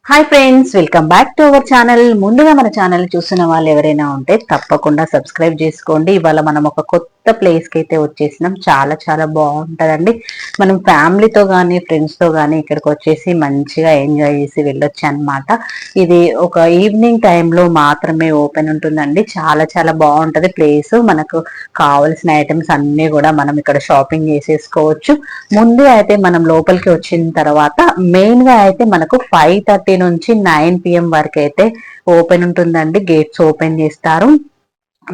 Hi friends, welcome back to our channel. ముందుగా మన channel చూస్తున్న వాళ్ళు ఎవరైనా ఉంటే తప్పకుండా సబ్స్క్రైబ్ చేసుకోండి. ఇవాళ మనం ఒక కొత్త ప్లేస్ కి అయితే వచ్చేసినాం. చాలా చాలా బాగుంటదండి. మనం ఫ్యామిలీతో కానీ ఫ్రెండ్స్ తో కానీ ఇక్కడికి వచ్చేసి మంచిగా ఎంజాయ్ చేసి వెళ్ళొచ్చు అనమాట. ఇది ఒక ఈవినింగ్ టైంలో మాత్రమే ఓపెన్ ఉంటుందండి. చాలా చాలా బాగుంటది ప్లేస్. మనకు కావలసిన ఐటమ్స్ అన్ని కూడా మనం ఇక్కడ షాపింగ్ చేసేసుకోవచ్చు. ముందు అయితే మనం లోపలికి వచ్చిన తర్వాత మెయిన్ గా అయితే మనకు 5:30 నుంచి 9 PM వరకు అయితే ఓపెన్ ఉంటుందండి. గేట్స్ ఓపెన్ చేస్తారు,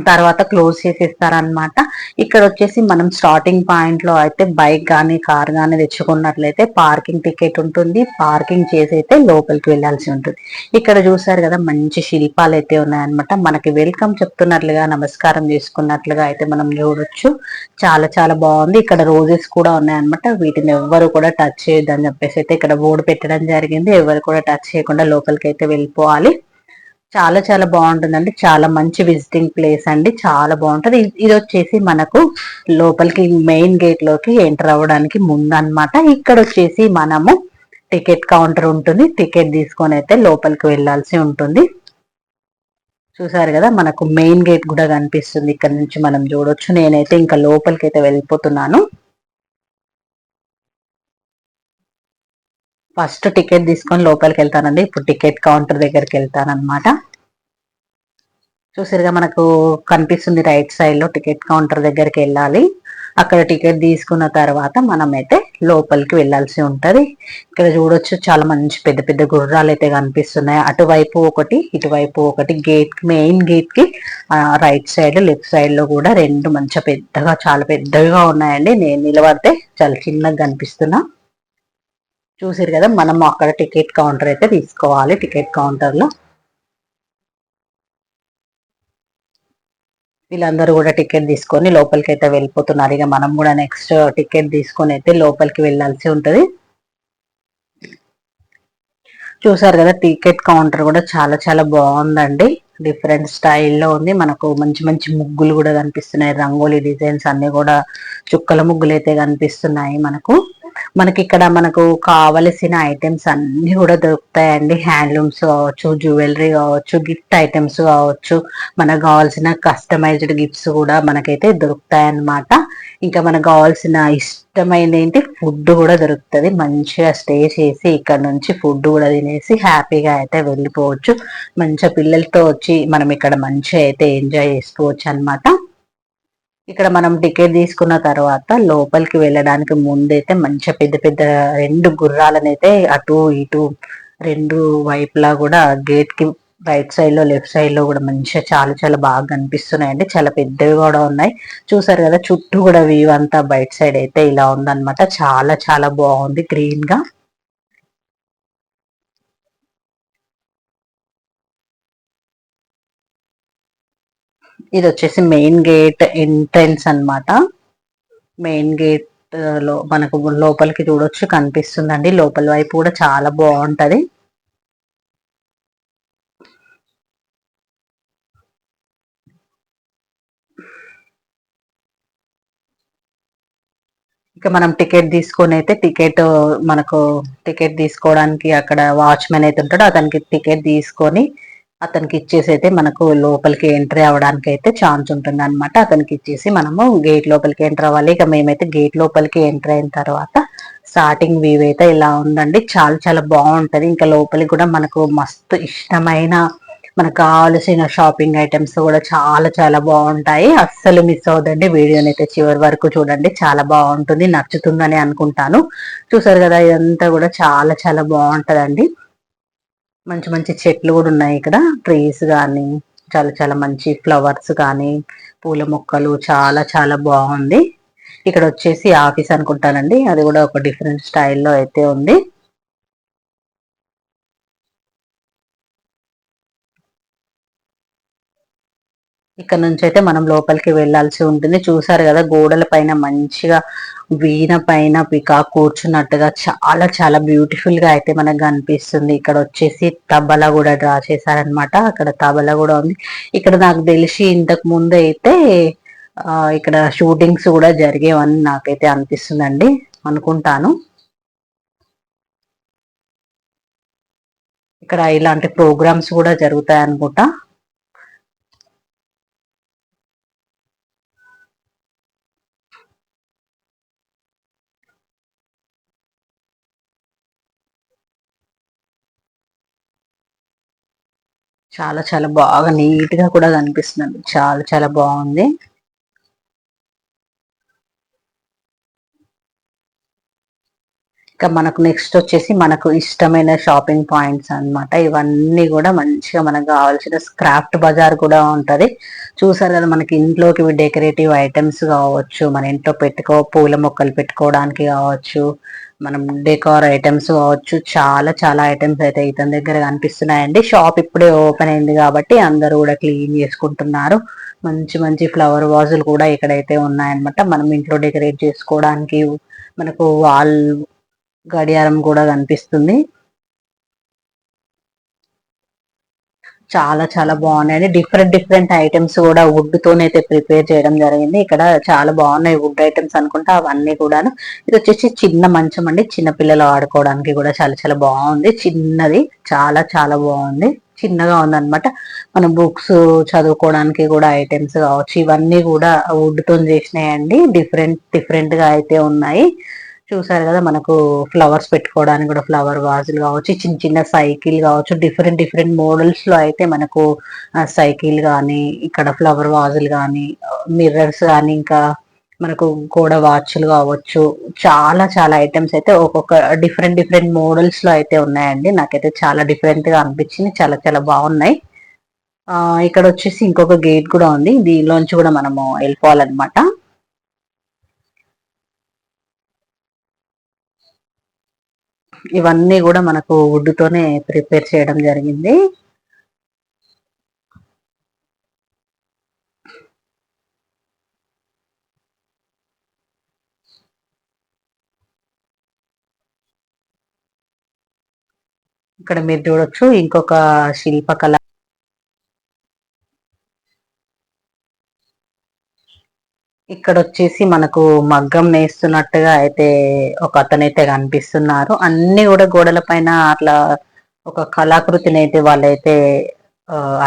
తర్వాత క్లోజ్ చేసేస్తారనమాట. ఇక్కడ వచ్చేసి మనం స్టార్టింగ్ పాయింట్ లో అయితే బైక్ గానీ కార్ గానీ తెచ్చుకున్నట్లయితే పార్కింగ్ టికెట్ ఉంటుంది. పార్కింగ్ చేసి అయితే లోపలికి వెళ్ళాల్సి ఉంటుంది. ఇక్కడ చూసారు కదా, మంచి శిల్పాలు అయితే ఉన్నాయన్నమాట. మనకి వెల్కమ్ చెప్తున్నట్లుగా, నమస్కారం చేసుకున్నట్లుగా అయితే మనం చూడొచ్చు. చాలా చాలా బాగుంది. ఇక్కడ రోజెస్ కూడా ఉన్నాయన్నమాట. వీటిని ఎవ్వరు కూడా టచ్ చేయొద్దని చెప్పేసి అయితే ఇక్కడ బోర్డు పెట్టడం జరిగింది. ఎవరు కూడా టచ్ చేయకుండా లోపలికి అయితే వెళ్ళిపోవాలి. చాలా చాలా బాగుంటుందండి. చాలా మంచి విజిటింగ్ ప్లేస్ అండి. చాలా బాగుంటది. ఇది వచ్చేసి మనకు లోపలికి మెయిన్ గేట్ లోకి ఎంటర్ అవ్వడానికి ముందు అన్నమాట. ఇక్కడ వచ్చేసి మనము టికెట్ కౌంటర్ ఉంటుంది. టికెట్ తీసుకొని అయితే లోపలికి వెళ్ళాల్సి ఉంటుంది. చూసారు కదా, మనకు మెయిన్ గేట్ కూడా కనిపిస్తుంది. ఇక్కడ నుంచి మనం చూడొచ్చు. నేనైతే ఇంకా లోపలికి అయితే వెళ్ళిపోతున్నాను. ఫస్ట్ టికెట్ తీసుకొని లోపలికి వెళ్తానండి. ఇప్పుడు టికెట్ కౌంటర్ దగ్గరికి వెళ్తానన్నమాట. చూసారుగా, మనకు కనిపిస్తుంది రైట్ సైడ్ లో టికెట్ కౌంటర్ దగ్గరికి వెళ్ళాలి. అక్కడ టికెట్ తీసుకున్న తర్వాత మనమైతే లోపలికి వెళ్ళాల్సి ఉంటది. ఇక్కడ చూడొచ్చు, చాలా మంచి పెద్ద పెద్ద గుర్రాలు అయితే కనిపిస్తున్నాయి. అటువైపు ఒకటి, ఇటువైపు ఒకటి. గేట్ మెయిన్ గేట్ కి రైట్ సైడ్ లెఫ్ట్ సైడ్ లో కూడా రెండు మంచి పెద్దగా, చాలా పెద్దగా ఉన్నాయండి. నేను నిలబడితే చాలా చిన్నగా కనిపిస్తున్నా. చూసారు కదా, మనం అక్కడ టికెట్ కౌంటర్ అయితే తీసుకోవాలి. టికెట్ కౌంటర్ లో వీళ్ళందరూ కూడా టికెట్ తీసుకొని లోపలికి అయితే వెళ్ళిపోతున్నారు. ఇక మనం కూడా నెక్స్ట్ టికెట్ తీసుకొని అయితే లోపలికి వెళ్ళాల్సి ఉంటది. చూసారు కదా, టికెట్ కౌంటర్ కూడా చాలా చాలా బాగుందండి. డిఫరెంట్ స్టైల్లో ఉంది. మనకు మంచి మంచి ముగ్గులు కూడా కనిపిస్తున్నాయి. రంగోలీ డిజైన్స్ అన్ని కూడా చుక్కల ముగ్గులు అయితే కనిపిస్తున్నాయి. మనకి ఇక్కడ మనకు కావలసిన ఐటమ్స్ అన్ని కూడా దొరుకుతాయండి. హ్యాండ్లూమ్స్ కావచ్చు, జ్యువెలరీ కావచ్చు, గిఫ్ట్ ఐటమ్స్ కావచ్చు, మనకు కావాల్సిన కస్టమైజ్డ్ గిఫ్ట్స్ కూడా మనకైతే దొరుకుతాయి అన్నమాట. ఇంకా మనకు కావాల్సిన ఇష్టమైన ఏంటి ఫుడ్ కూడా దొరుకుతుంది. మంచిగా స్టే చేసి ఇక్కడ నుంచి ఫుడ్ కూడా తినేసి హ్యాపీగా అయితే వెళ్ళిపోవచ్చు. మంచిగా పిల్లలతో వచ్చి మనం ఇక్కడ మంచిగా అయితే ఎంజాయ్ చేసుకోవచ్చు అన్నమాట. ఇక్కడ మనం టికెట్ తీసుకున్న తర్వాత లోపలికి వెళ్ళడానికి ముందైతే మంచిగా పెద్ద పెద్ద రెండు గుర్రాలనైతే అటు ఇటు రెండు వైపులా కూడా గేట్ కి రైట్ సైడ్ లో లెఫ్ట్ సైడ్ లో కూడా మంచిగా చాలా చాలా బాగా కనిపిస్తున్నాయండి. చాలా పెద్దవి కూడా ఉన్నాయి. చూసారు కదా, చుట్టూ కూడా వ్యూ అంతా బయట సైడ్ అయితే ఇలా ఉందన్నమాట. చాలా చాలా బాగుంది గ్రీన్ గా. ఇది వచ్చేసి మెయిన్ గేట్ ఎంట్రెన్స్ అన్నమాట. మెయిన్ గేట్ లో మనకు లోపలికి చూడొచ్చు, కనిపిస్తుందండి. లోపల వైపు కూడా చాలా బాగుంటది. ఇక మనం టికెట్ తీసుకొని అయితే మనకు టికెట్ తీసుకోవడానికి అక్కడ వాచ్మెన్ అయితే ఉంటాడో అతనికి టికెట్ తీసుకొని అతనికి ఇచ్చేసి అయితే మనకు లోపలికి ఎంట్రీ అవ్వడానికి అయితే ఛాన్స్ ఉంటుంది అనమాట. అతనికి ఇచ్చేసి మనము గేట్ లోపలికి ఎంటర్ అవ్వాలి. ఇక మేమైతే గేట్ లోపలికి ఎంటర్ అయిన తర్వాత స్టార్టింగ్ వ్యూ అయితే ఇలా ఉందండి. చాలా చాలా బాగుంటది. ఇంకా లోపలికి కూడా మనకు మస్తు ఇష్టమైన మనకు కావాల్సిన షాపింగ్ ఐటమ్స్ కూడా చాలా చాలా బాగుంటాయి. అస్సలు మిస్ అవ్వదండి. వీడియోని అయితే చివరి వరకు చూడండి. చాలా బాగుంటుంది, నచ్చుతుందని అనుకుంటాను. చూసారు కదా, ఇదంతా కూడా చాలా చాలా బాగుంటదండి. మంచి మంచి చెట్లు కూడా ఉన్నాయి ఇక్కడ. ట్రీస్ కానీ చాలా చాలా మంచి ఫ్లవర్స్ కానీ పూల మొక్కలు చాలా చాలా బాగుంది. ఇక్కడ వచ్చేసి ఆఫీస్ అనుకుంటానండి. అది కూడా ఒక డిఫరెంట్ స్టైల్లో అయితే ఉంది. ఇక్కడ నుంచి అయితే మనం లోపలికి వెళ్ళాల్సి ఉంటుంది. చూసారు కదా, గోడల పైన మంచిగా వీణ పైన పికాక్ కూర్చున్నట్టుగా చాలా చాలా బ్యూటిఫుల్ గా అయితే మనకు కనిపిస్తుంది. ఇక్కడ వచ్చేసి తబలా కూడా డ్రా చేశారనమాట. అక్కడ తబలా కూడా ఉంది. ఇక్కడ నాకు తెలిసి ఇంతకు ముందు అయితే ఇక్కడ షూటింగ్స్ కూడా జరిగేవని నాకైతే అనిపిస్తుందండి, అనుకుంటాను. ఇక్కడ ఇలాంటి ప్రోగ్రామ్స్ కూడా జరుగుతాయి అనుకుంటా. చాలా చాలా బాగా నీట్ గా కూడా కనిపిస్తుంది. చాలా చాలా బాగుంది. ఇంకా మనకు నెక్స్ట్ వచ్చేసి మనకు ఇష్టమైన షాపింగ్ పాయింట్స్ అన్నమాట. ఇవన్నీ కూడా మంచిగా మనకు కావాల్సిన స్క్రాఫ్ట్ బజార్ కూడా ఉంటది. చూసారు కదా, మనకి ఇంట్లోకి డెకరేటివ్ ఐటమ్స్ కావచ్చు, మన ఇంట్లో పూల మొక్కలు పెట్టుకోవడానికి కావచ్చు, మనం డెకార్ ఐటమ్స్ కావచ్చు, చాలా చాలా ఐటమ్స్ అయితే ఇతని దగ్గర కనిపిస్తున్నాయండి. షాప్ ఇప్పుడే ఓపెన్ అయింది కాబట్టి అందరూ కూడా క్లీన్ చేసుకుంటున్నారు. మంచి మంచి ఫ్లవర్ వాజులు కూడా ఇక్కడైతే ఉన్నాయన్నమాట. మనం ఇంట్లో డెకరేట్ చేసుకోవడానికి. మనకు వాల్ గడియారం కూడా కనిపిస్తుంది. చాలా చాలా బాగున్నాయండి. డిఫరెంట్ డిఫరెంట్ ఐటమ్స్ కూడా వుడ్ తోనైతే ప్రిపేర్ చేయడం జరిగింది. ఇక్కడ చాలా బాగున్నాయి వుడ్ ఐటమ్స్ అనుకుంటా అవన్నీ కూడాను. ఇది వచ్చేసి చిన్న మంచం అండి, చిన్న పిల్లలు ఆడుకోవడానికి కూడా చాలా చాలా బాగుంది. చిన్నది, చాలా చాలా బాగుంది. చిన్నగా ఉందన్నమాట. మనం బుక్స్ చదువుకోవడానికి కూడా ఐటమ్స్ కావచ్చు, ఇవన్నీ కూడా వుడ్ తో చేసినాయండి. డిఫరెంట్ డిఫరెంట్ గా అయితే ఉన్నాయి. చూసారు కదా, మనకు ఫ్లవర్స్ పెట్టుకోవడానికి కూడా ఫ్లవర్ వాజులు కావచ్చు, చిన్న చిన్న సైకిల్ కావచ్చు, డిఫరెంట్ డిఫరెంట్ మోడల్స్ లో అయితే మనకు సైకిల్ కానీ, ఇక్కడ ఫ్లవర్ వాజులు కానీ, మిర్రర్స్ కానీ, ఇంకా మనకు గోడ వాచ్లు కావచ్చు, చాలా చాలా ఐటమ్స్ అయితే ఒక్కొక్క డిఫరెంట్ డిఫరెంట్ మోడల్స్ లో అయితే ఉన్నాయండి. నాకైతే చాలా డిఫరెంట్ గా అనిపించింది. చాలా చాలా బాగున్నాయి. ఆ ఇక్కడ వచ్చేసి ఇంకొక గేట్ కూడా ఉంది. దీనిలోంచి కూడా మనము వెళ్ళిపోవాలన్నమాట. ఇవన్నీ కూడా మనకు వుడ్ తోనే ప్రిపేర్ చేయడం జరిగింది. ఇక్కడ మీరు చూడొచ్చు ఇంకొక శిల్పకళ. ఇక్కడ వచ్చేసి మనకు మగ్గం నేస్తున్నట్టుగా అయితే ఒక అతనైతే కనిపిస్తున్నారు. అన్ని కూడా గోడల పైన అట్లా ఒక కళాకృతిని అయితే వాళ్ళైతే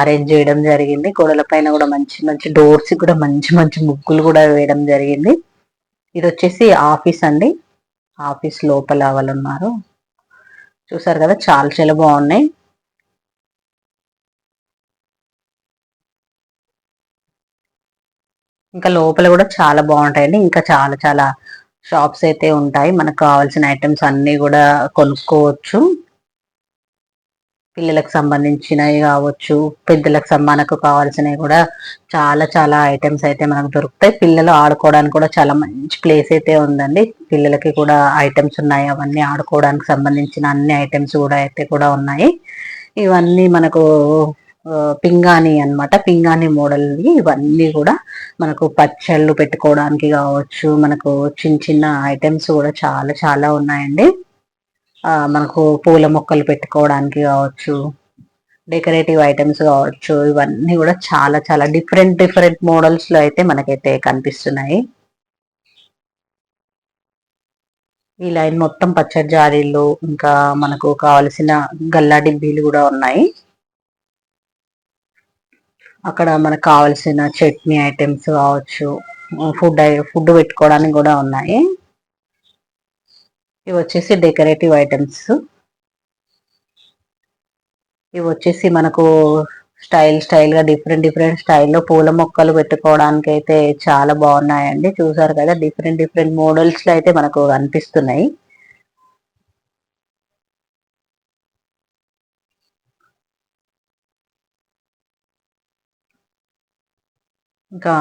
అరేంజ్ చేయడం జరిగింది. గోడల పైన కూడా మంచి మంచి డోర్స్ కూడా మంచి మంచి ముగ్గులు కూడా వేయడం జరిగింది. ఇది వచ్చేసి ఆఫీస్ అండి. ఆఫీస్ లోపల వాళ్ళు ఉన్నారు. చూసారు కదా, చాలా చాలా బాగున్నాయి. ఇంకా లోపల కూడా చాలా బాగుంటాయండి. ఇంకా చాలా చాలా షాప్స్ అయితే ఉంటాయి. మనకు కావాల్సిన ఐటమ్స్ అన్ని కూడా కొనుక్కోవచ్చు. పిల్లలకు సంబంధించినవి కావచ్చు, పెద్దలకు మనకు కావాల్సినవి కూడా చాలా చాలా ఐటమ్స్ అయితే మనకు దొరుకుతాయి. పిల్లలు ఆడుకోవడానికి కూడా చాలా మంచి ప్లేస్ అయితే ఉందండి. పిల్లలకి కూడా ఐటమ్స్ ఉన్నాయి. అవన్నీ ఆడుకోవడానికి సంబంధించిన అన్ని ఐటమ్స్ కూడా అయితే కూడా ఉన్నాయి. ఇవన్నీ మనకు పింగాణి అన్నమాట. పింగాణి మోడల్ ఇవన్నీ కూడా మనకు పచ్చళ్ళు పెట్టుకోవడానికి కావచ్చు, మనకు చిన్న చిన్న ఐటమ్స్ కూడా చాలా చాలా ఉన్నాయండి. మనకు పూల మొక్కలు పెట్టుకోవడానికి కావచ్చు, డెకరేటివ్ ఐటమ్స్ కావచ్చు, ఇవన్నీ కూడా చాలా చాలా డిఫరెంట్ డిఫరెంట్ మోడల్స్ లో అయితే మనకైతే కనిపిస్తున్నాయి. ఈ లైన్ మొత్తం పచ్చడి జాడీలు, ఇంకా మనకు కావలసిన గల్లా డిబ్బీలు కూడా ఉన్నాయి. అక్కడ మనకు కావలసిన చట్నీ ఐటమ్స్ కావచ్చు, ఫుడ్ ఫుడ్ పెట్టుకోవడానికి కూడా ఉన్నాయి. ఇవి వచ్చేసి డెకరేటివ్ ఐటమ్స్. ఇవి వచ్చేసి మనకు స్టైల్ స్టైల్ గా డిఫరెంట్ డిఫరెంట్ స్టైల్లో పూల మొక్కలు పెట్టుకోవడానికి అయితే చాలా బాగున్నాయండి. చూసారు కదా, డిఫరెంట్ డిఫరెంట్ మోడల్స్ లో అయితే మనకు కనిపిస్తున్నాయి. ఇంకా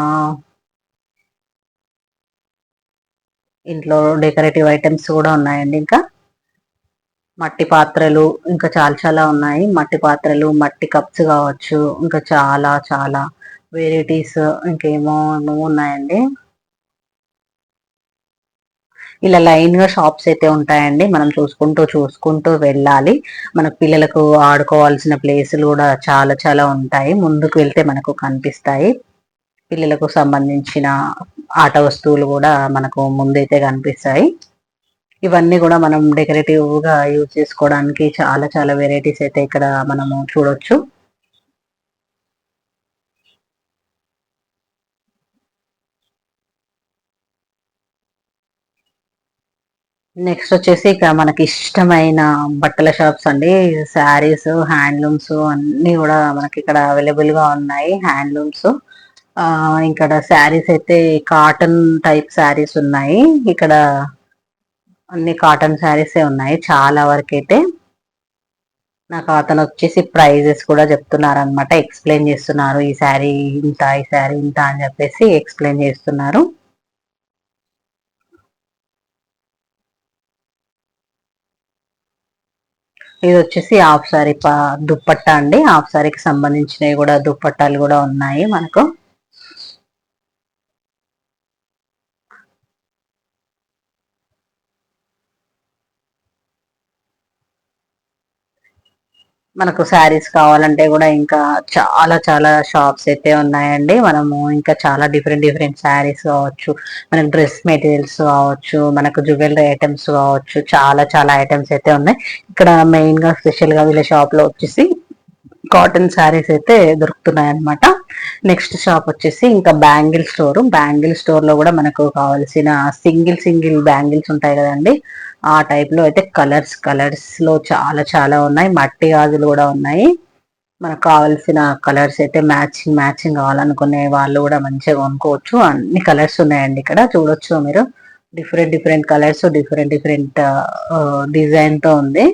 ఇంట్లో డెకరేటివ్ ఐటమ్స్ కూడా ఉన్నాయండి. ఇంకా మట్టి పాత్రలు ఇంకా చాలా చాలా ఉన్నాయి. మట్టి పాత్రలు, మట్టి కప్స్ కావచ్చు, ఇంకా చాలా చాలా వెరైటీస్ ఇంకేమో ఉన్నాయండి. ఇలా లైన్ గా షాప్స్ అయితే ఉంటాయండి. మనం చూసుకుంటూ చూసుకుంటూ వెళ్ళాలి. మన పిల్లలకు ఆడుకోవాల్సిన ప్లేసులు కూడా చాలా చాలా ఉంటాయి. ముందుకు వెళ్తే మనకు కనిపిస్తాయి. పిల్లలకు సంబంధించిన ఆట వస్తువులు కూడా మనకు ముందైతే కనిపిస్తాయి. ఇవన్నీ కూడా మనం డెకరేటివ్ గా యూజ్ చేసుకోవడానికి చాలా చాలా వెరైటీస్ అయితే ఇక్కడ మనము చూడొచ్చు. నెక్స్ట్ వచ్చేసి ఇక్కడ మనకి ఇష్టమైన బట్టల షాప్స్ అండి. శారీస్, హ్యాండ్లూమ్స్ అన్ని కూడా మనకి ఇక్కడ అవైలబుల్ గా ఉన్నాయి. హ్యాండ్లూమ్స్ ఇక్కడ శారీస్ అయితే కాటన్ టైప్ శారీస్ ఉన్నాయి. ఇక్కడ అన్ని కాటన్ శారీసే ఉన్నాయి చాలా వరకు అయితే. నాకు అతను వచ్చేసి ప్రైజెస్ కూడా చెప్తున్నారు అనమాట, ఎక్స్ప్లెయిన్ చేస్తున్నారు. ఈ శారీ ఇంత, ఈ శారీ ఇంత అని చెప్పేసి ఎక్స్ప్లెయిన్ చేస్తున్నారు. ఇది వచ్చేసి హాఫ్ సారీ దుప్పట్టా అండి. హాఫ్ సారీకి సంబంధించినవి కూడా దుప్పట్టాలు కూడా ఉన్నాయి మనకు. మనకు శారీస్ కావాలంటే కూడా ఇంకా చాలా చాలా షాప్స్ అయితే ఉన్నాయండి. మనము ఇంకా చాలా డిఫరెంట్ డిఫరెంట్ శారీస్ కావచ్చు, మనకు డ్రెస్ మెటీరియల్స్ కావచ్చు, మనకు జ్యువెలరీ ఐటమ్స్ కావచ్చు, చాలా చాలా ఐటమ్స్ అయితే ఉన్నాయి. ఇక్కడ మెయిన్ గా స్పెషల్ గా వీళ్ళ షాప్ లో వచ్చేసి కాటన్ శారీస్ అయితే దొరుకుతున్నాయి అనమాట. నెక్స్ట్ షాప్ వచ్చేసి ఇంకా బ్యాంగిల్ స్టోర్. బ్యాంగిల్ స్టోర్ లో కూడా మనకు కావాల్సిన సింగిల్ సింగిల్ బ్యాంగిల్స్ ఉంటాయి కదండి, ఆ టైప్ లో అయితే కలర్స్ కలర్స్ లో చాలా చాలా ఉన్నాయి. మట్టి గాజులు కూడా ఉన్నాయి. మనకు కావాల్సిన కలర్స్ అయితే మ్యాచింగ్ మ్యాచింగ్ కావాలనుకునే వాళ్ళు కూడా మంచిగా కొనుక్కోవచ్చు. అన్ని కలర్స్ ఉన్నాయండి ఇక్కడ చూడొచ్చు మీరు. Different different colours, different different design తో ఉంది.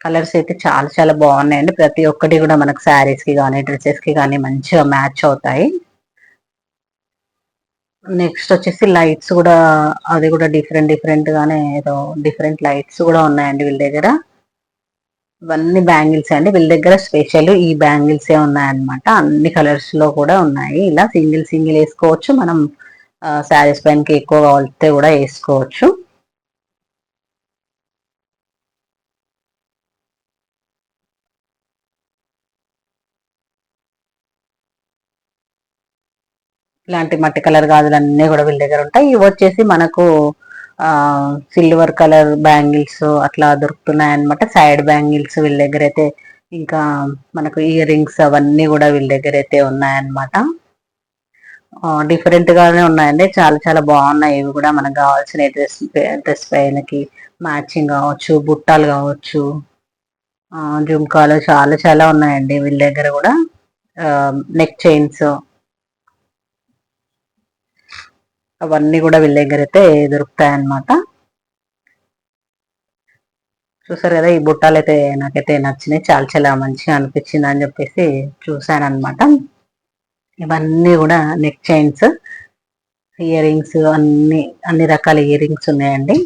కలర్స్ అయితే చాలా చాలా బాగున్నాయండి. ప్రతి ఒక్కటి కూడా మనకు శారీస్ కి కానీ డ్రెస్సెస్ కి కానీ మంచిగా మ్యాచ్ అవుతాయి. నెక్స్ట్ వచ్చేసి లైట్స్ కూడా, అది కూడా డిఫరెంట్ డిఫరెంట్ గానే ఏదో డిఫరెంట్ లైట్స్ కూడా ఉన్నాయండి వీళ్ళ దగ్గర. ఇవన్నీ బ్యాంగిల్స్ అండి వీళ్ళ దగ్గర. స్పెషల్ ఈ బ్యాంగిల్స్ ఏ ఉన్నాయన్నమాట. అన్ని కలర్స్ లో కూడా ఉన్నాయి. ఇలా సింగిల్ సింగిల్ వేసుకోవచ్చు మనం. శారీస్ పైనకి ఎక్కువ కావాలితే కూడా వేసుకోవచ్చు. ఇలాంటి మట్టి కలర్ గాజులు అన్ని కూడా వీళ్ళ దగ్గర ఉంటాయి. ఇవి వచ్చేసి మనకు సిల్వర్ కలర్ బ్యాంగిల్స్ అట్లా దొరుకుతున్నాయి అనమాట. సైడ్ బ్యాంగిల్స్ వీళ్ళ దగ్గర అయితే. ఇంకా మనకు ఇయర్ రింగ్స్ అవన్నీ కూడా వీళ్ళ దగ్గర అయితే ఉన్నాయన్నమాట. డిఫరెంట్ గానే ఉన్నాయండి. చాలా చాలా బాగున్నాయి. ఇవి కూడా మనకు కావాల్సిన డ్రెస్ పైనకి మ్యాచింగ్ కావచ్చు, బుట్టాలు కావచ్చు, జుంకాలు చాలా చాలా ఉన్నాయండి వీళ్ళ దగ్గర కూడా. నెక్ చైన్స్ అవన్నీ కూడా వీళ్ళ దగ్గర అయితే దొరుకుతాయి అన్నమాట. చూసారు కదా, ఈ బుట్టాలు అయితే నాకైతే నచ్చినాయి. చాలా చాలా మంచిగా అనిపించింది అని చెప్పేసి చూసాను అనమాట. ఇవన్నీ కూడా నెక్ చైన్స్, ఇయర్ రింగ్స్, అన్ని అన్ని రకాల ఇయర్ రింగ్స్ ఉన్నాయండి.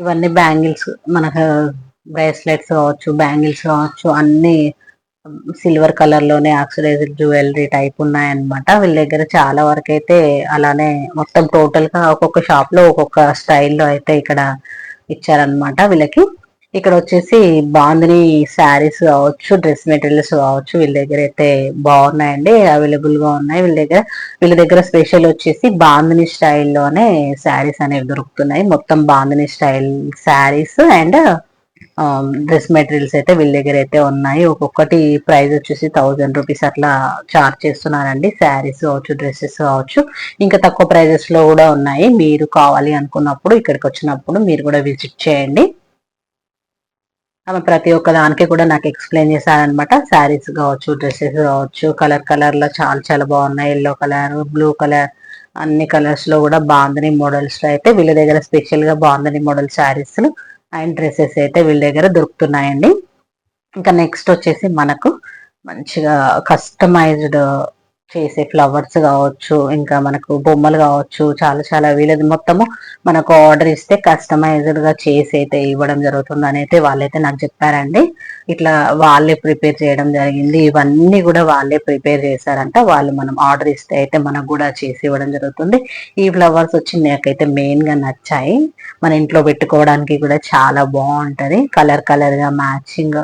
ఇవన్నీ బ్యాంగిల్స్, మనకు బ్రేస్లెట్స్ కావచ్చు, బ్యాంగిల్స్ కావచ్చు, అన్ని సిల్వర్ కలర్ లోనే ఆక్సిడైజ్డ్ జ్యువెలరీ టైప్ ఉన్నాయన్నమాట వీళ్ళ దగ్గర. చాలా వరకు అయితే అలానే మొత్తం టోటల్ గా ఒక్కొక్క షాప్ లో ఒక్కొక్క స్టైల్లో అయితే ఇక్కడ ఇచ్చారనమాట వీళ్ళకి. ఇక్కడ వచ్చేసి బాందిని శారీస్ కావచ్చు, డ్రెస్ మెటీరియల్స్ కావచ్చు, వీళ్ళ దగ్గర అయితే బాగున్నాయండి, అవైలబుల్ గా ఉన్నాయి వీళ్ళ దగ్గర. వీళ్ళ దగ్గర స్పెషల్ వచ్చేసి బాందిని స్టైల్లోనే శారీస్ అనేవి దొరుకుతున్నాయి. మొత్తం bandhani style saris and dress materials అయితే వీళ్ళ దగ్గర అయితే ఉన్నాయి. ఒక్కొక్కటి ప్రైస్ వచ్చేసి 1000 రూపీస్ అట్లా చార్జ్ చేస్తున్నారండి. శారీస్ కావచ్చు, డ్రెస్సెస్ కావచ్చు. ఇంకా తక్కువ ప్రైజెస్ లో కూడా ఉన్నాయి. మీరు కావాలి అనుకున్నప్పుడు ఇక్కడికి వచ్చినప్పుడు మీరు కూడా విజిట్ చేయండి. ఆమె ప్రతి ఒక్క దానికి కూడా నాకు ఎక్స్ప్లెయిన్ చేశారనమాట. శారీస్ కావచ్చు, డ్రెస్సెస్ కావచ్చు, కలర్ కలర్ లో చాలా చాలా బాగున్నాయి. ఎల్లో కలర్, బ్లూ కలర్, అన్ని కలర్స్ లో కూడా బాందని మోడల్స్ లో అయితే వీళ్ళ దగ్గర స్పెషల్ గా bandhani model saris and dresses అయితే వీళ్ళ దగ్గర దొరుకుతున్నాయండి. ఇంకా నెక్స్ట్ వచ్చేసి మనకు మంచిగా కస్టమైజ్డ్ చేసే ఫ్లవర్స్ కావచ్చు, ఇంకా మనకు బొమ్మలు కావచ్చు, చాలా చాలా వీళ్ళది మొత్తము మనకు ఆర్డర్ ఇస్తే కస్టమైజ్డ్ గా చేసి అయితే ఇవ్వడం జరుగుతుంది అని అయితే వాళ్ళైతే నాకు చెప్పారండి. ఇట్లా వాళ్ళే ప్రిపేర్ చేయడం జరిగింది. ఇవన్నీ కూడా వాళ్ళే ప్రిపేర్ చేశారంట. వాళ్ళు మనం ఆర్డర్ ఇస్తే అయితే మనకు కూడా చేసి ఇవ్వడం జరుగుతుంది. ఈ ఫ్లవర్స్ వచ్చి నాకైతే మెయిన్ గా నచ్చాయి. మన ఇంట్లో పెట్టుకోవడానికి కూడా చాలా బాగుంటది, కలర్ కలర్ గా మ్యాచింగ్.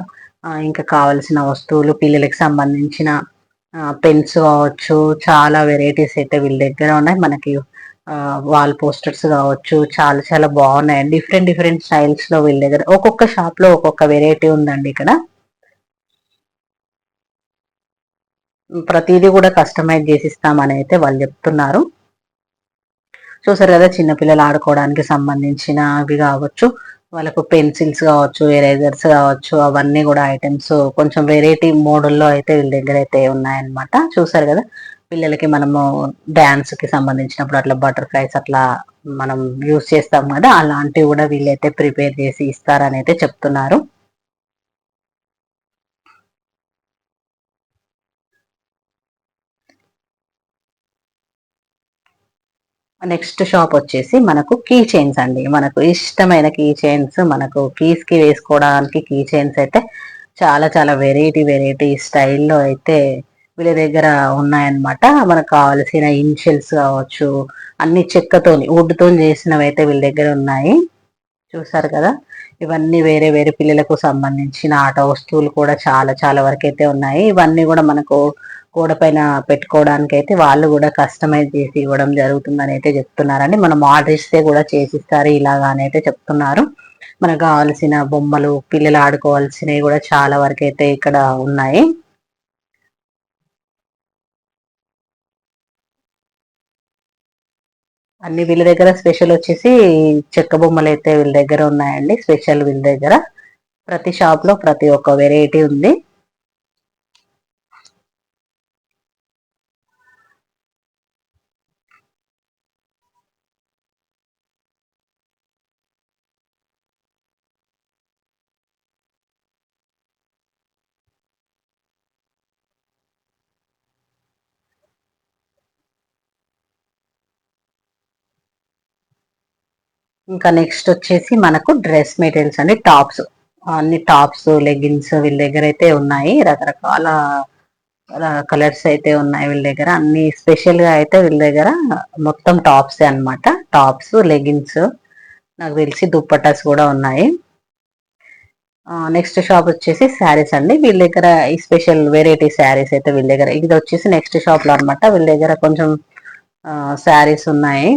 ఇంకా కావలసిన వస్తువులు, పిల్లలకి సంబంధించిన పెన్స్ కావచ్చు, చాలా వెరైటీస్ అయితే వీళ్ళ దగ్గర ఉన్నాయి. మనకి వాల్ పోస్టర్స్ కావచ్చు, చాలా చాలా బాగున్నాయండి. డిఫరెంట్ డిఫరెంట్ స్టైల్స్ లో వీళ్ళ దగ్గర ఒక్కొక్క షాప్ లో ఒక్కొక్క వెరైటీ ఉందండి. ఇక్కడ ప్రతిదీ కూడా కస్టమైజ్ చేసి ఇస్తామని అయితే వాళ్ళు చెప్తున్నారు. చూసారు కదా, చిన్నపిల్లలు ఆడుకోవడానికి సంబంధించినవి కావచ్చు, వాళ్ళకు పెన్సిల్స్ కావచ్చు, ఎరేజర్స్ కావచ్చు, అవన్నీ కూడా ఐటమ్స్ కొంచెం వెరైటీ మోడల్లో అయితే వీళ్ళ దగ్గర అయితే ఉన్నాయన్నమాట. చూసారు కదా, పిల్లలకి మనము డాన్స్ కి సంబంధించినప్పుడు అట్లా బటర్ఫ్లైస్ అట్లా మనం యూజ్ చేస్తాం కదా, అలాంటివి కూడా వీళ్ళైతే ప్రిపేర్ చేసి ఇస్తారని అయితే చెప్తున్నారు. నెక్స్ట్ షాప్ వచ్చేసి మనకు కీ చైన్స్ అండి. మనకు ఇష్టమైన కీ చైన్స్, మనకు కీస్ కి వేసుకోవడానికి కీ చైన్స్ అయితే చాలా చాలా వెరైటీ వెరైటీ స్టైల్లో అయితే వీళ్ళ దగ్గర ఉన్నాయన్నమాట. మనకు కావాల్సిన ఇన్షియల్స్ కావచ్చు, అన్ని చెక్కతోని వుడ్ తోని చేసినవి అయితే వీళ్ళ దగ్గర ఉన్నాయి. చూసారు కదా, ఇవన్నీ వేరే వేరే పిల్లలకు సంబంధించిన ఆట వస్తువులు కూడా చాలా చాలా వరకు అయితే ఉన్నాయి. ఇవన్నీ కూడా మనకు గోడ పైన పెట్టుకోవడానికి అయితే వాళ్ళు కూడా కస్టమైజ్ చేసి ఇవ్వడం జరుగుతుందని అయితే చెప్తున్నారండి. మనం ఆర్డర్ ఇస్తే కూడా చేసిస్తారు ఇలాగా అని అయితే చెప్తున్నారు. మనకు కావాల్సిన బొమ్మలు, పిల్లలు ఆడుకోవాల్సినవి కూడా చాలా వరకు అయితే ఇక్కడ ఉన్నాయి. అన్ని వీళ్ళ దగ్గర స్పెషల్ వచ్చేసి చెక్క బొమ్మలు అయితే వీళ్ళ దగ్గర ఉన్నాయండి. స్పెషల్ వీళ్ళ దగ్గర ప్రతి షాప్ లో ప్రతి ఒక్క వెరైటీ ఉంది. ఇంకా నెక్స్ట్ వచ్చేసి మనకు డ్రెస్ మెటీరియల్స్ అండి. టాప్స్, అన్ని టాప్స్, లెగిన్స్ వీళ్ళ దగ్గర అయితే ఉన్నాయి. రకరకాల కలర్స్ అయితే ఉన్నాయి వీళ్ళ దగ్గర. అన్ని స్పెషల్ గా అయితే వీళ్ళ దగ్గర మొత్తం టాప్స్ అన్నమాట. టాప్స్, లెగిన్స్, నాకు తెలిసి దుప్పటాస్ కూడా ఉన్నాయి. నెక్స్ట్ షాప్ వచ్చేసి శారీస్ అండి. వీళ్ళ దగ్గర ఈ స్పెషల్ వెరైటీ శారీస్ అయితే వీళ్ళ దగ్గర, ఇది వచ్చేసి నెక్స్ట్ షాప్ లో అనమాట. వీళ్ళ దగ్గర కొంచెం శారీస్ ఉన్నాయి.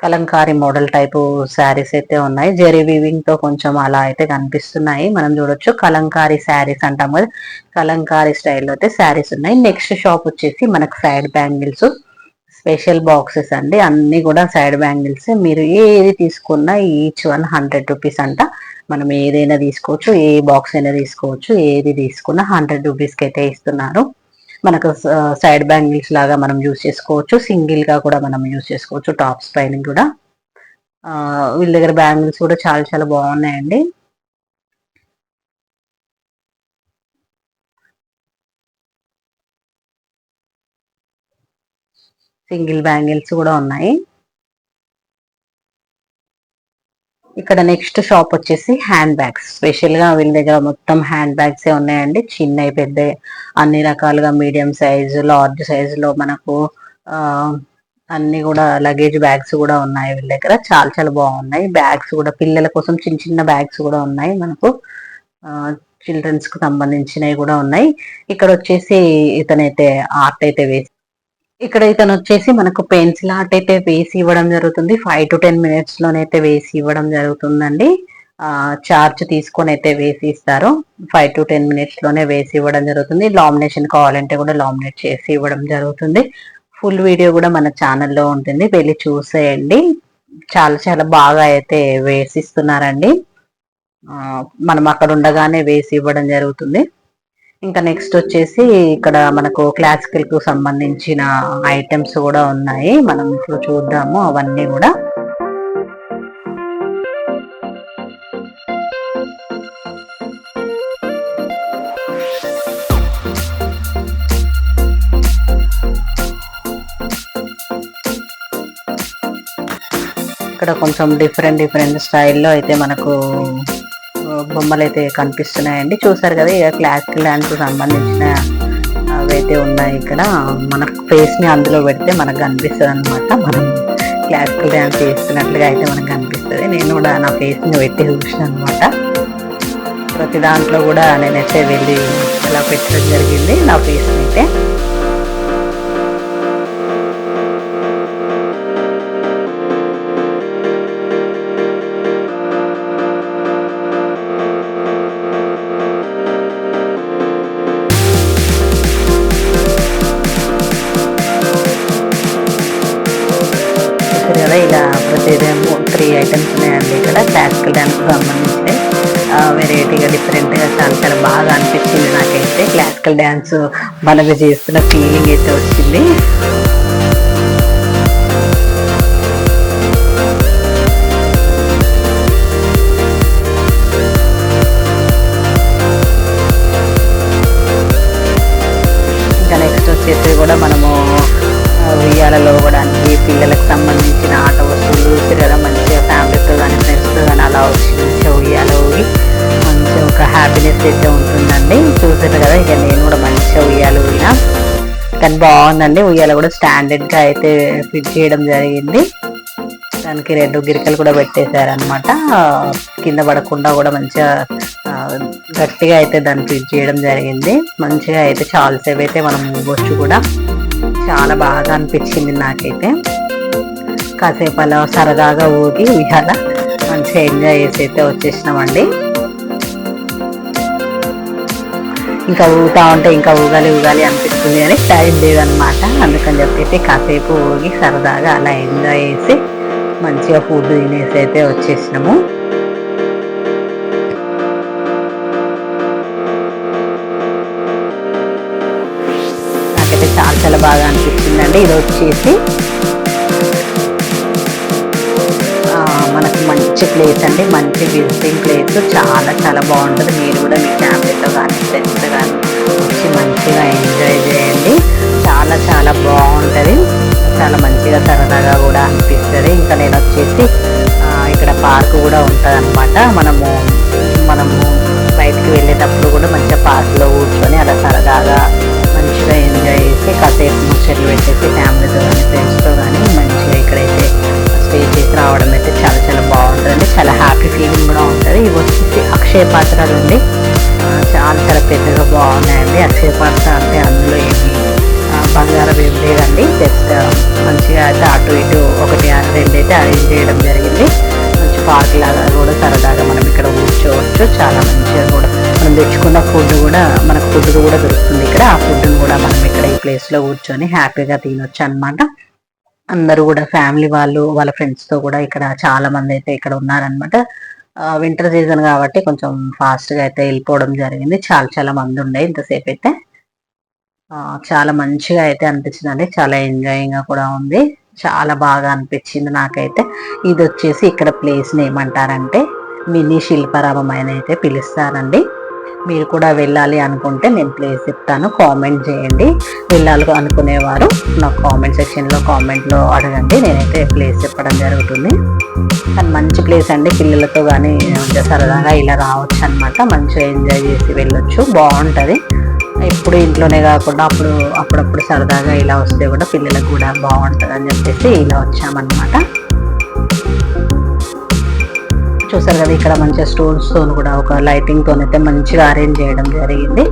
కలంకారీ మోడల్ టైపు శారీస్ అయితే ఉన్నాయి. జెరీ వీవింగ్ తో కొంచెం అలా అయితే కనిపిస్తున్నాయి. మనం చూడొచ్చు, కలంకారీ శారీస్ అంటాం కదా, కలంకారీ స్టైల్లో అయితే శారీస్ ఉన్నాయి. నెక్స్ట్ షాప్ వచ్చేసి మనకు సైడ్ బ్యాంగిల్స్, స్పెషల్ బాక్సెస్ అండి. అన్ని కూడా సైడ్ బ్యాంగిల్స్. మీరు ఏది తీసుకున్నా ఈచ్ 100 రూపీస్ అంట. మనం ఏదైనా తీసుకోవచ్చు, ఏ బాక్స్ అయినా తీసుకోవచ్చు. ఏది తీసుకున్నా 100 రూపీస్ కి అయితే ఇస్తున్నారు. మనకు సైడ్ బ్యాంగిల్స్ లాగా మనం యూజ్ చేసుకోవచ్చు, సింగిల్ గా కూడా మనం యూజ్ చేసుకోవచ్చు, టాప్స్ పైన కూడా. వీళ్ళ దగ్గర బ్యాంగిల్స్ కూడా చాలా చాలా బాగున్నాయండి. సింగిల్ బ్యాంగిల్స్ కూడా ఉన్నాయి. ఇక్కడ నెక్స్ట్ షాప్ వచ్చేసి హ్యాండ్ బ్యాగ్స్. స్పెషల్ గా వీళ్ళ దగ్గర మొత్తం హ్యాండ్ బ్యాగ్స్ ఉన్నాయండి. చిన్నవి, పెద్ద, అన్ని రకాలుగా, మీడియం సైజు, లార్జ్ సైజు లో మనకు ఆ అన్ని కూడా లగేజ్ బ్యాగ్స్ కూడా ఉన్నాయి వీళ్ళ దగ్గర. చాలా చాలా బాగున్నాయి బ్యాగ్స్ కూడా. పిల్లల కోసం చిన్న చిన్న బ్యాగ్స్ కూడా ఉన్నాయి మనకు. చిల్డ్రన్స్ కు సంబంధించినవి కూడా ఉన్నాయి. ఇక్కడ వచ్చేసి ఇతనైతే ఆర్ట్ అయితే వేసి, ఇక్కడ ఇతను వచ్చేసి మనకు పెన్సిల్ ఆర్ట్ అయితే వేసి ఇవ్వడం జరుగుతుంది. 5 to 10 minutes లోనైతే వేసి ఇవ్వడం జరుగుతుందండి. చార్జ్ తీసుకొని అయితే వేసి ఇస్తారు. 5 to 10 minutes లోనే వేసి ఇవ్వడం జరుగుతుంది. లామినేషన్ కావాలంటే కూడా లామినేట్ చేసి ఇవ్వడం జరుగుతుంది. ఫుల్ వీడియో కూడా మన ఛానల్లో ఉంటుంది, వెళ్ళి చూసేయండి. చాలా చాలా బాగా అయితే వేసిస్తున్నారండి. మనం అక్కడ ఉండగానే వేసి ఇవ్వడం జరుగుతుంది. ఇంకా నెక్స్ట్ వచ్చేసి ఇక్కడ మనకు క్లాసికల్ కు సంబంధించిన ఐటమ్స్ కూడా ఉన్నాయి. మనం ఇప్పుడు చూద్దాము అవన్నీ కూడా. ఇక్కడ కొంచెం డిఫరెంట్ డిఫరెంట్ స్టైల్లో అయితే మనకు బొమ్మలు అయితే కనిపిస్తున్నాయండి. చూసారు కదా, ఇక క్లాసికల్ డాన్స్ కు సంబంధించిన అవైతే ఉన్నాయి ఇక్కడ. మన ఫేస్ ని అందులో పెడితే మనకు కనిపిస్తుంది అనమాట. మనం క్లాసికల్ డాన్స్ చేస్తున్నట్లుగా అయితే మనకు కనిపిస్తుంది. నేను కూడా నా ఫేస్ ని పెట్టి చూసిన అనమాట. ప్రతి దాంట్లో కూడా నేనైతే వెళ్ళి అలా పెట్టడం జరిగింది నా ఫేస్ని అయితే. కదా ఇలా ప్రతిదేమో 3 ఐటమ్స్ ఉన్నాయండి ఇక్కడ క్లాసికల్ డ్యాన్స్ సంబంధించినవి. వెరైటీగా డిఫరెంట్గా చాలా చాలా బాగా అనిపించింది నాకైతే. క్లాసికల్ డ్యాన్స్ మనకు చేస్తున్న ఫీలింగ్ అయితే వచ్చింది. ఇంకా నెక్స్ట్ వచ్చేసి కూడా మనము ఉయ్యాలలో కూడా అన్ని పిల్లలకు సంబంధించిన ఆట వస్తువులు చూసి కదా, మంచిగా ఫ్యామిలీతో కానీ ఫ్రెండ్స్తో కానీ అలా వచ్చి మంచిగా ఉయ్యాల ఊగి మంచిగా ఒక హ్యాపీనెస్ అయితే ఉంటుందండి. చూసారు కదా, ఇక నేను కూడా మంచిగా ఉయ్యాల ఊగినా. కానీ బాగుందండి. ఉయ్యాల కూడా స్టాండర్డ్గా అయితే ఫిట్ చేయడం జరిగింది. దానికి 2 గిరికలు కూడా పెట్టేశారనమాట. కింద పడకుండా కూడా మంచిగా గట్టిగా అయితే దాన్ని ఫిట్ చేయడం జరిగింది. మంచిగా అయితే చాలాసేపు అయితే మనం ఊగొచ్చు కూడా. చాలా బాగా అనిపించింది నాకైతే. కాసేపు అలా సరదాగా ఊగి ఉయ్యాల మంచిగా ఎంజాయ్ చేసి అయితే వచ్చేసినామండి. ఇంకా ఊగుతా ఉంటే ఇంకా ఊగాలి అనిపిస్తుంది అని టైం లేదనమాట. అందుకని చెప్పేసి కాసేపు ఊగి సరదాగా అలా ఎంజాయ్ చేసి మంచిగా ఫుడ్ తినేసి అయితే వచ్చేసినాము. నాకైతే చాలా చాలా బాగా అనిపించిందండి. ఇది వచ్చేసి మనకు మంచి ప్లేస్ అండి, మంచి విజిటింగ్ ప్లేస్. చాలా చాలా బాగుంటుంది. మీరు కూడా మీ ఫ్యామిలీతో కానీ ఫ్రెండ్స్తో కానీ వచ్చి మంచిగా ఎంజాయ్ చేయండి. చాలా చాలా బాగుంటుంది. చాలా మంచిగా సరదాగా కూడా అనిపిస్తుంది. ఇంకా నేను వచ్చేసి ఇక్కడ పార్క్ కూడా ఉంటుంది అనమాట. మనము బయటికి వెళ్ళేటప్పుడు కూడా మంచిగా పార్క్లో కూర్చొని అలా సరదాగా మంచిగా ఎంజాయ్ చేసి కాసేపు ముచ్చట్లు పెట్టేసి ఫ్యామిలీతో కానీ ఫ్రెండ్స్తో కానీ మంచిగా ఇక్కడైతే స్టే చేసి రావడం అయితే చాలా చాలా బాగుంటుంది. చాలా హ్యాపీ ఫీలింగ్ కూడా ఉంటుంది. ఇవి వచ్చేసి అక్షయ పాత్రలు ఉంది. చాలా చాలా పెద్దగా బాగున్నాయండి. అక్షయ పాత్ర అంటే అందులో ఏమి బంగారం ఏం లేదండి. జస్ట్ మంచిగా అయితే అటు ఇటు 1-2 అయితే అరేంజ్ చేయడం జరిగింది. మంచి పార్క్ లాగా కూడా సరదాగా మనం ఇక్కడ కూర్చోవచ్చు. చాలా మంచిగా కూడా మనం తెచ్చుకున్న ఫుడ్ కూడా మనకు ఫుడ్ కూడా దొరుకుతుంది ఇక్కడ. ఆ ఫుడ్ని కూడా మనం ఇక్కడ ఈ ప్లేస్లో కూర్చొని హ్యాపీగా తినొచ్చు అనమాట. అందరూ కూడా ఫ్యామిలీ వాళ్ళు వాళ్ళ ఫ్రెండ్స్తో కూడా ఇక్కడ చాలా మంది అయితే ఇక్కడ ఉన్నారనమాట. వింటర్ సీజన్ కాబట్టి కొంచెం ఫాస్ట్గా అయితే వెళ్ళిపోవడం జరిగింది. చాలా చాలా మంది ఉండే ఇంతసేపు అయితే. చాలా మంచిగా అయితే అనిపించిందండి. చాలా ఎంజాయింగ్గా కూడా ఉంది. చాలా బాగా అనిపించింది నాకైతే. ఇది వచ్చేసి ఇక్కడ ప్లేస్ని ఏమంటారంటే మినీ శిల్పారామం అయితే పిలుస్తారండి. మీరు కూడా వెళ్ళాలి అనుకుంటే నేను ప్లేస్ చెప్తాను, కామెంట్ చేయండి. వెళ్ళాలి అనుకునేవారు నాకు కామెంట్ సెక్షన్లో కామెంట్లో అడగండి. నేనైతే ప్లేస్ చెప్పడం జరుగుతుంది. కానీ మంచి ప్లేస్ అండి. పిల్లలతో కానీ సరదాగా ఇలా రావచ్చు అనమాట. మంచిగా ఎంజాయ్ చేసి వెళ్ళొచ్చు. బాగుంటుంది. ఎప్పుడు ఇంట్లోనే కాకుండా అప్పుడప్పుడు సరదాగా ఇలా వస్తే కూడా పిల్లలకు కూడా బాగుంటుంది అని చెప్పేసి ఇలా వచ్చామన్నమాట. చూసారు కదా, ఇక్కడ మంచిగా స్టోన్స్తో కూడా ఒక లైటింగ్తో అయితే మంచిగా అరేంజ్ చేయడం జరిగింది.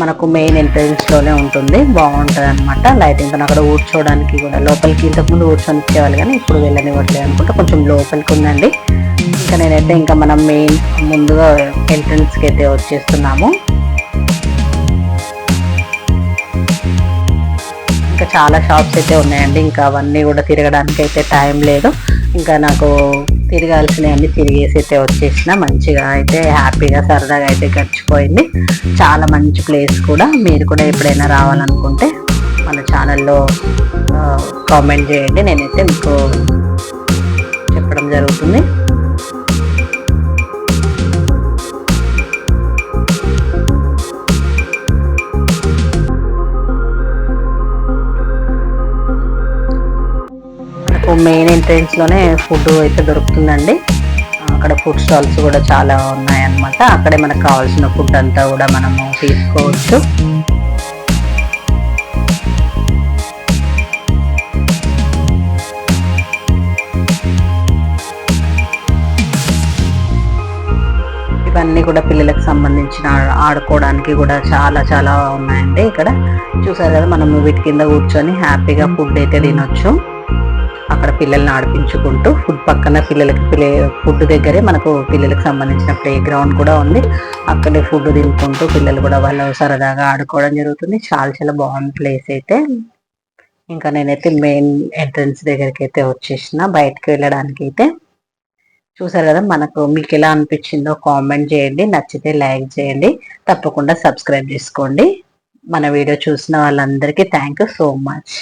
మనకు మెయిన్ ఎంట్రన్స్లోనే ఉంటుంది. బాగుంటుంది అనమాట లైటింగ్తో. అక్కడ కూర్చోవడానికి కూడా లోపలికి ఇంతకుముందు కూర్చొని ఇచ్చేవాళ్ళు కానీ ఇప్పుడు వెళ్ళనివ్వట్లేదు అనుకుంటా. కొంచెం లోపలికి ఉందండి. ఇంకా నేనైతే ఇంకా మనం మెయిన్ ముందుగా ఎంట్రన్స్కి అయితే వచ్చేస్తున్నాము. ఇంకా చాలా షాప్స్ అయితే ఉన్నాయండి. ఇంకా అవన్నీ కూడా తిరగడానికి అయితే టైం లేదు. ఇంకా నాకు తిరగాల్సినవన్నీ తిరిగేసి అయితే వచ్చేసిన. మంచిగా అయితే హ్యాపీగా సరదాగా అయితే గడిచిపోయింది. చాలా మంచి ప్లేస్ కూడా. మీరు కూడా ఎప్పుడైనా రావాలనుకుంటే మన ఛానల్లో కామెంట్ చేయండి. నేనైతే మీకు చెప్పడం జరుగుతుంది. మెయిన్ ఎంట్రన్స్ లోనే ఫుడ్ అయితే దొరుకుతుందండి. అక్కడ ఫుడ్ స్టాల్స్ కూడా చాలా ఉన్నాయన్నమాట. అక్కడే మనకు కావాల్సిన ఫుడ్ అంతా కూడా మనము తీసుకోవచ్చు. ఇవన్నీ కూడా పిల్లలకు సంబంధించిన ఆడుకోవడానికి కూడా చాలా చాలా ఉన్నాయండి. ఇక్కడ చూసారు కదా, మనం వీటి కింద కూర్చొని హ్యాపీగా ఫుడ్ అయితే తినొచ్చు. అక్కడ పిల్లల్ని ఆడిపించుకుంటూ ఫుడ్ పక్కన ఫుడ్ దగ్గరే మనకు పిల్లలకు సంబంధించిన ప్లే గ్రౌండ్ కూడా ఉంది. అక్కడే ఫుడ్ తినుకుంటూ పిల్లలు కూడా వాళ్ళు సరదాగా ఆడుకోవడం జరుగుతుంది. చాలా చాలా బాగుంది ప్లేస్ అయితే. ఇంకా నేనైతే మెయిన్ ఎంట్రన్స్ దగ్గరికి అయితే వచ్చేసిన బయటకు వెళ్ళడానికి అయితే. చూసారు కదా, మీకు ఎలా అనిపించిందో కామెంట్ చేయండి, నచ్చితే లైక్ చేయండి, తప్పకుండా సబ్స్క్రైబ్ చేసుకోండి. మన వీడియో చూసిన వాళ్ళందరికీ థ్యాంక్ యూ సో మచ్.